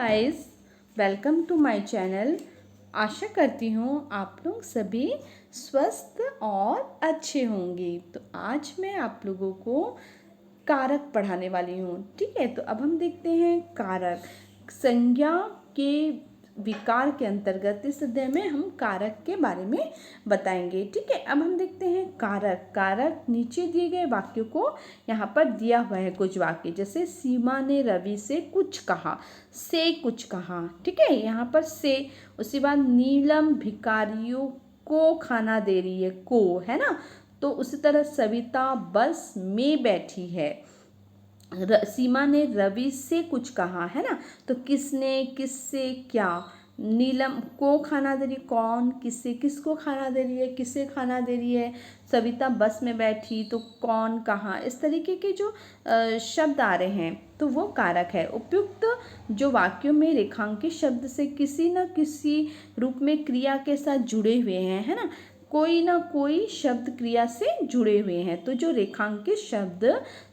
Guys, welcome to my channel. आशा करती हूँ आप लोग सभी स्वस्थ और अच्छे होंगे। तो आज मैं आप लोगों को कारक पढ़ाने वाली हूँ। ठीक है, तो अब हम देखते हैं कारक। संज्ञा के विकार के अंतर्गत इस अध्याय में हम कारक के बारे में बताएंगे। ठीक है, अब हम देखते हैं कारक। कारक नीचे दिए गए वाक्यों को यहाँ पर दिया हुआ है कुछ वाक्य, जैसे सीमा ने रवि से कुछ कहा, से कुछ कहा। ठीक है, यहाँ पर से, उसके बाद नीलम भिखारियों को खाना दे रही है, को है ना। तो उसी तरह सविता बस में बैठी है। सीमा ने रवि से कुछ कहा, है ना। तो किसने, किससे, क्या। नीलम को खाना दे रही, कौन, किससे, किसको खाना दे रही है, किसे खाना दे रही है। सविता बस में बैठी, तो कौन, कहाँ, इस तरीके के जो शब्द आ रहे हैं तो वो कारक है। उपयुक्त जो वाक्यों में रेखांकित शब्द से किसी न किसी रूप में क्रिया के साथ जुड़े हुए हैं, है ना। कोई ना कोई शब्द क्रिया से जुड़े हुए हैं, तो जो रेखांकित शब्द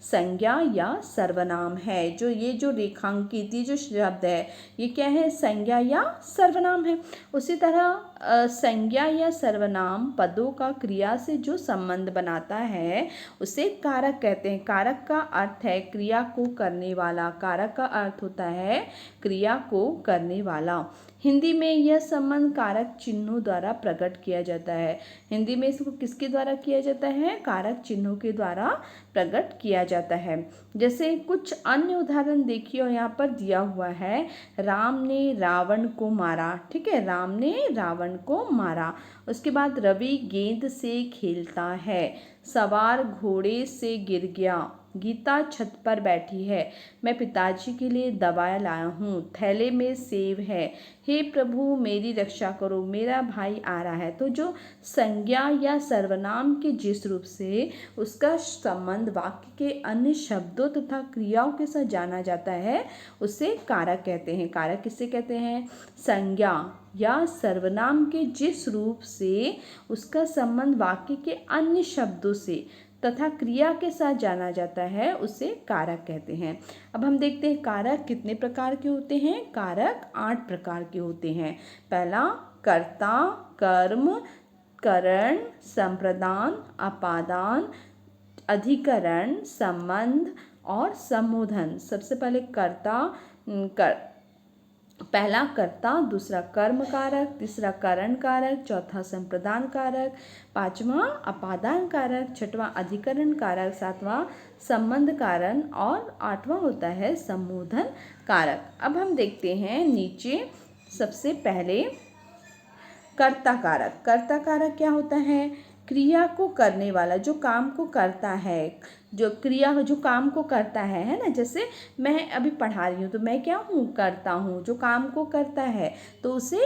संज्ञा या सर्वनाम है। जो रेखांकित ये जो शब्द है, ये क्या है, संज्ञा या सर्वनाम है। उसी तरह संज्ञा या सर्वनाम पदों का क्रिया से जो संबंध बनाता है उसे कारक कहते हैं। कारक का अर्थ है क्रिया को करने वाला। कारक का अर्थ होता है क्रिया को करने वाला। हिंदी में यह संबंध कारक चिन्हों द्वारा प्रकट किया जाता है। हिंदी में इसको किसके द्वारा किया जाता है, कारक चिन्हों के द्वारा प्रकट किया जाता है। जैसे कुछ अन्य उदाहरण देखिए, और यहाँ पर दिया हुआ है, राम ने रावण को मारा। ठीक है, राम ने रावण को मारा। उसके बाद रवि गेंद से खेलता है, सवार घोड़े से गिर गया, गीता छत पर बैठी है, मैं पिताजी के लिए दवाई लाया हूँ, थैले में सेब है, हे प्रभु मेरी रक्षा करो, मेरा भाई आ रहा है। तो जो संज्ञा या सर्वनाम के जिस रूप से उसका संबंध वाक्य के अन्य शब्दों तथा क्रियाओं के साथ जाना जाता है उसे कारक कहते हैं। कारक किसे कहते हैं, संज्ञा या सर्वनाम के जिस रूप से उसका संबंध वाक्य के अन्य शब्दों से तथा क्रिया के साथ जाना जाता है उसे कारक कहते हैं। अब हम देखते हैं कारक कितने प्रकार के होते हैं। कारक 8 प्रकार के होते हैं। पहला, कर्ता, कर्म, करण, संप्रदान, अपादान, अधिकरण, संबंध और संबोधन। सबसे पहले पहला कर्ता, दूसरा कर्म कारक, तीसरा करण कारक, चौथा संप्रदान कारक, पांचवा अपादान कारक, छठवां अधिकरण कारक, सातवां संबंध कारण और आठवां होता है संबोधन कारक। अब हम देखते हैं नीचे सबसे पहले कर्ता कारक। कर्ता कारक क्या होता है, क्रिया को करने वाला, जो काम को करता है, जो क्रिया जो काम को करता है ना। जैसे मैं अभी पढ़ा रही हूँ तो मैं क्या हूँ, करता हूँ, जो काम को करता है तो उसे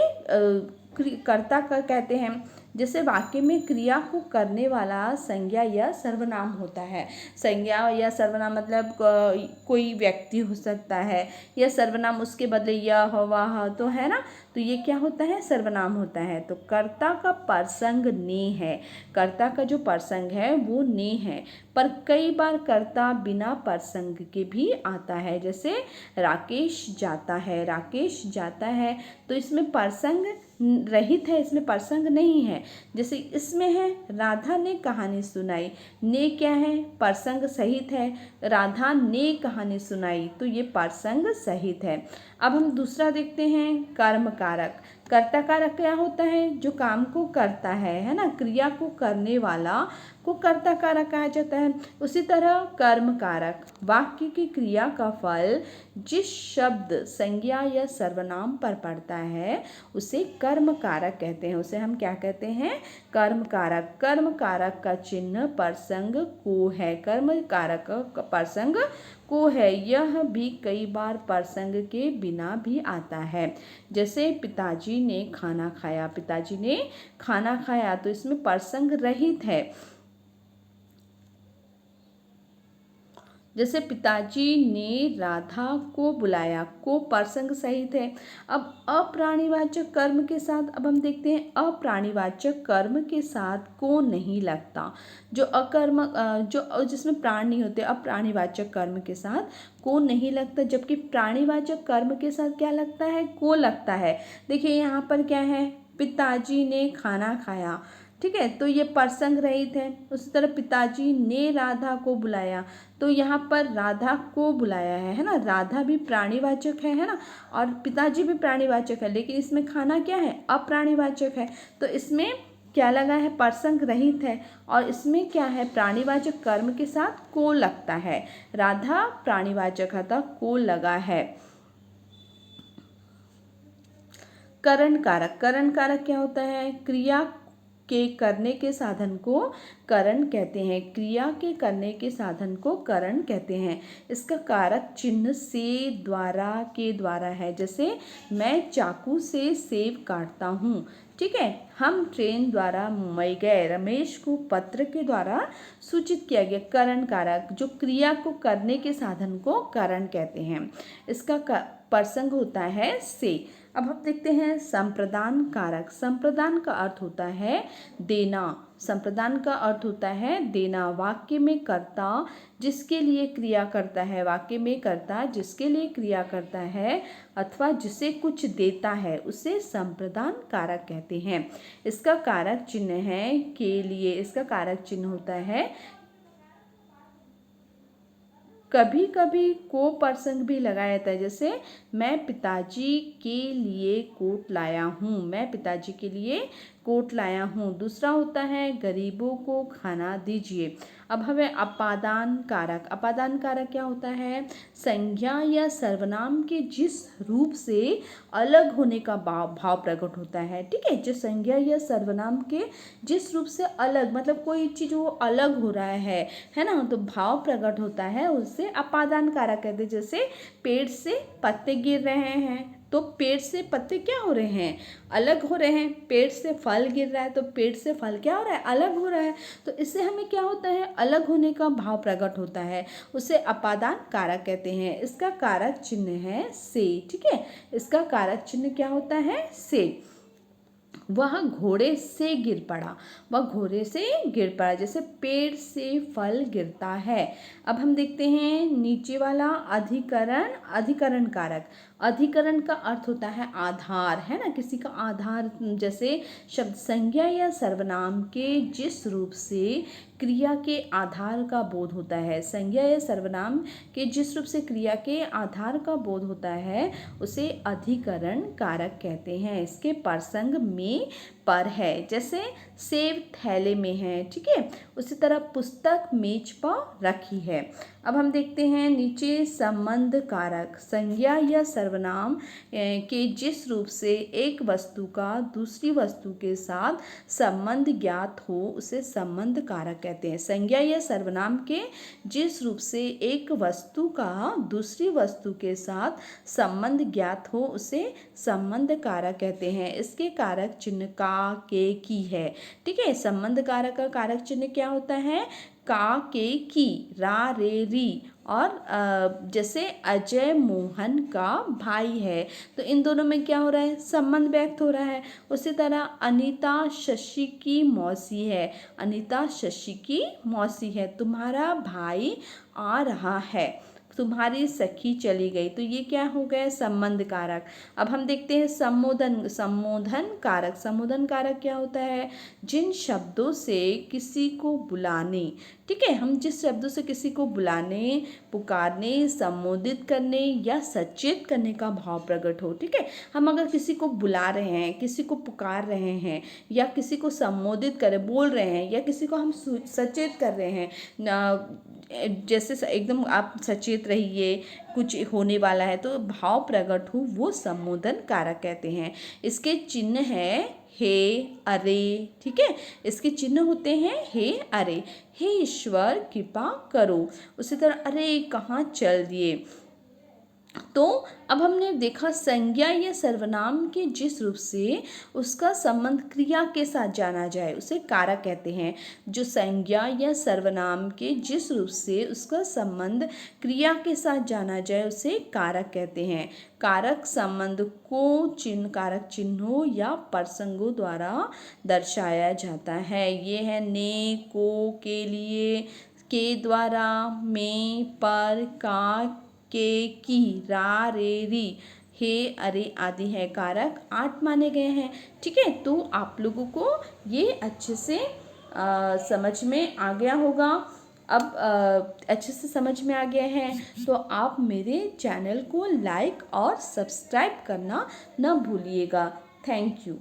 कर्ता का कहते हैं। जैसे वाक्य में क्रिया को करने वाला संज्ञा या सर्वनाम होता है। संज्ञा या सर्वनाम मतलब कोई व्यक्ति हो सकता है, या सर्वनाम उसके बदले यह वह तो है ना, तो ये क्या होता है, सर्वनाम होता है। तो कर्ता का प्रसंग ने है। कर्ता का जो प्रसंग है वो ने है, पर कई बार कर्ता बिना प्रसंग के भी आता है। जैसे राकेश जाता है, राकेश जाता है, तो इसमें प्रसंग रहित है, इसमें प्रसंग नहीं है। जैसे इसमें है, राधा ने कहानी सुनाई, ने क्या है, प्रसंग सहित है। राधा ने कहानी सुनाई, तो ये प्रसंग सहित है। अब हम दूसरा देखते हैं, कर्म कारक। कर्ता कारक क्या होता है, जो काम को करता है ना, क्रिया को करने वाला को कर्ता कारक कहा जाता है। उसी तरह कर्म कारक, वाक्य की क्रिया का फल जिस शब्द, संज्ञा या सर्वनाम पर पड़ता है उसे कर्म कारक कहते हैं। उसे हम क्या कहते हैं, कर्म कारक। कर्म कारक का चिन्ह प्रसंग को है। कर्म कारक का प्रसंग को है, यह भी कई बार प्रसंग के बिना भी आता है। जैसे पिताजी ने खाना खाया, पिताजी ने खाना खाया, तो इसमें प्रसंग रहित है। जैसे पिताजी ने राधा को बुलाया, को प्रसंग सहित है। अब अप्राणीवाचक कर्म के साथ, अब हम देखते हैं अप्राणीवाचक कर्म के साथ को नहीं लगता। जो अकर्म जो जिसमें प्राण नहीं होते, अप्राणीवाचक कर्म के साथ को नहीं लगता, जबकि प्राणीवाचक कर्म के साथ क्या लगता है, को लगता है। देखिए यहाँ पर क्या है, पिताजी ने खाना खाया, ठीक है, तो ये प्रसंग रहित है। उसी तरह पिताजी ने राधा को बुलाया, तो यहाँ पर राधा को बुलाया है ना, राधा भी प्राणीवाचक है ना, और पिताजी भी प्राणीवाचक है, लेकिन इसमें खाना क्या है, अप्राणीवाचक है। तो इसमें क्या लगा है, प्रसंग रहित है, और इसमें क्या है, प्राणीवाचक कर्म के साथ को लगता है। राधा प्राणीवाचक था, को लगा है। करण कारक, करण कारक क्या होता है, क्रिया के करने के साधन को करण कहते हैं, क्रिया के करने के साधन को करण कहते हैं। इसका कारक चिन्ह से, द्वारा, के द्वारा है। जैसे मैं चाकू से सेब काटता हूँ, ठीक है। हम ट्रेन द्वारा मुंबई गए, रमेश को पत्र के द्वारा सूचित किया गया। करण कारक, जो क्रिया को करने के साधन को करण कहते हैं। इसका प्रसंग होता है से। अब हम देखते हैं संप्रदान कारक। संप्रदान का अर्थ होता है देना, संप्रदान का अर्थ होता है देना। वाक्य में कर्ता जिसके लिए क्रिया करता है, वाक्य में कर्ता जिसके लिए क्रिया करता है अथवा जिसे कुछ देता है, उसे संप्रदान कारक कहते हैं। इसका कारक चिन्ह है के लिए, इसका कारक चिन्ह होता है। कभी कभी को प्रसंग भी लगाया जाता है, जैसे मैं पिताजी के लिए कोट लाया हूँ, मैं पिताजी के लिए कोट लाया हूँ। दूसरा होता है गरीबों को खाना दीजिए। अब हमें अपादान कारक, अपादान कारक क्या होता है, संज्ञा या सर्वनाम के जिस रूप से अलग होने का भाव प्रकट होता है, ठीक है। जो संज्ञा या सर्वनाम के जिस रूप से अलग, मतलब कोई चीज़ वो अलग हो रहा है ना, तो भाव प्रकट होता है, उसे अपादान कारक कहते हैं। जैसे पेड़ से पत्ते गिर रहे हैं, तो पेड़ से पत्ते क्या हो रहे हैं, अलग हो रहे हैं। पेड़ से फल गिर रहा है, तो पेड़ से फल क्या हो रहा है, अलग हो रहा है। तो इससे हमें क्या होता है, अलग होने का भाव प्रकट होता है, उसे अपादान कारक कहते हैं। इसका कारक चिन्ह है से, ठीक है। इसका कारक चिन्ह क्या होता है, से। वह घोड़े से गिर पड़ा, वह घोड़े से गिर पड़ा। जैसे पेड़ से फल गिरता है। अब हम देखते हैं नीचे वाला अधिकरण, अधिकरण कारक। अधिकरण का अर्थ होता है आधार, है ना, किसी का आधार। जैसे शब्द संज्ञा या सर्वनाम के जिस रूप से क्रिया के आधार का बोध होता है, संज्ञा या सर्वनाम के जिस रूप से क्रिया के आधार का बोध होता है, उसे अधिकरण कारक कहते हैं। इसके प्रसंग में पर है, जैसे सेब थैले में है, ठीक है। उसी तरह पुस्तक मेज पर रखी है। अब हम देखते हैं नीचे संबंध कारक। संज्ञा या सर्वनाम के जिस रूप से एक वस्तु का दूसरी वस्तु के साथ संबंध ज्ञात हो, उसे संबंध कारक कहते हैं। संज्ञा या सर्वनाम के जिस रूप से एक वस्तु का दूसरी वस्तु के साथ संबंध ज्ञात हो, उसे संबंध कारक कहते हैं। इसके कारक चिन्ह का, के, की है, ठीक है। संबंध कारक का कारक चिन्ह क्या होता है, का, के, की, रा, रे, री। और जैसे अजय मोहन का भाई है, तो इन दोनों में क्या हो रहा है, संबंध व्यक्त हो रहा है। उसी तरह अनीता शशि की मौसी है, अनीता शशि की मौसी है। तुम्हारा भाई आ रहा है, तुम्हारी सखी चली गई, तो ये क्या हो गया, संबंध कारक। अब हम देखते हैं संबोधन, संबोधन कारक। संबोधन कारक क्या होता है, जिन शब्दों से किसी को बुलाने, ठीक है, हम जिस शब्दों से किसी को बुलाने, पुकारने, संबोधित करने या सचेत करने का भाव प्रकट हो, ठीक है। हम अगर किसी को बुला रहे हैं, किसी को पुकार रहे हैं, या किसी को संबोधित कर बोल रहे हैं, या किसी को हम सचेत कर रहे हैं, जैसे एकदम आप सचेत रहिए, कुछ होने वाला है, तो भाव प्रकट हो, वो संबोधन कारक कहते हैं। इसके चिन्ह है हे, अरे, ठीक है। इसके चिन्ह होते हैं हे, अरे। हे ईश्वर कृपा करो। उसी तरह अरे कहाँ चल दिए, तो अब हमने देखा संज्ञा या सर्वनाम के जिस रूप से उसका संबंध क्रिया के साथ जाना जाए उसे कारक कहते हैं। जो संज्ञा या सर्वनाम के जिस रूप से उसका संबंध क्रिया के साथ जाना जाए उसे कारक कहते हैं। कारक संबंध को कारक चिन्हों या प्रसंगों द्वारा दर्शाया जाता है। ये है ने, को, के लिए, के द्वारा, में, पर, का, के, की, रा, रे, री, हे, अरे आदि है कारक 8 माने गए हैं। ठीक है, तो आप लोगों को ये अच्छे से समझ में आ गया होगा। अब अच्छे से समझ में आ गया है तो आप मेरे चैनल को लाइक और सब्सक्राइब करना न भूलिएगा। Thank you.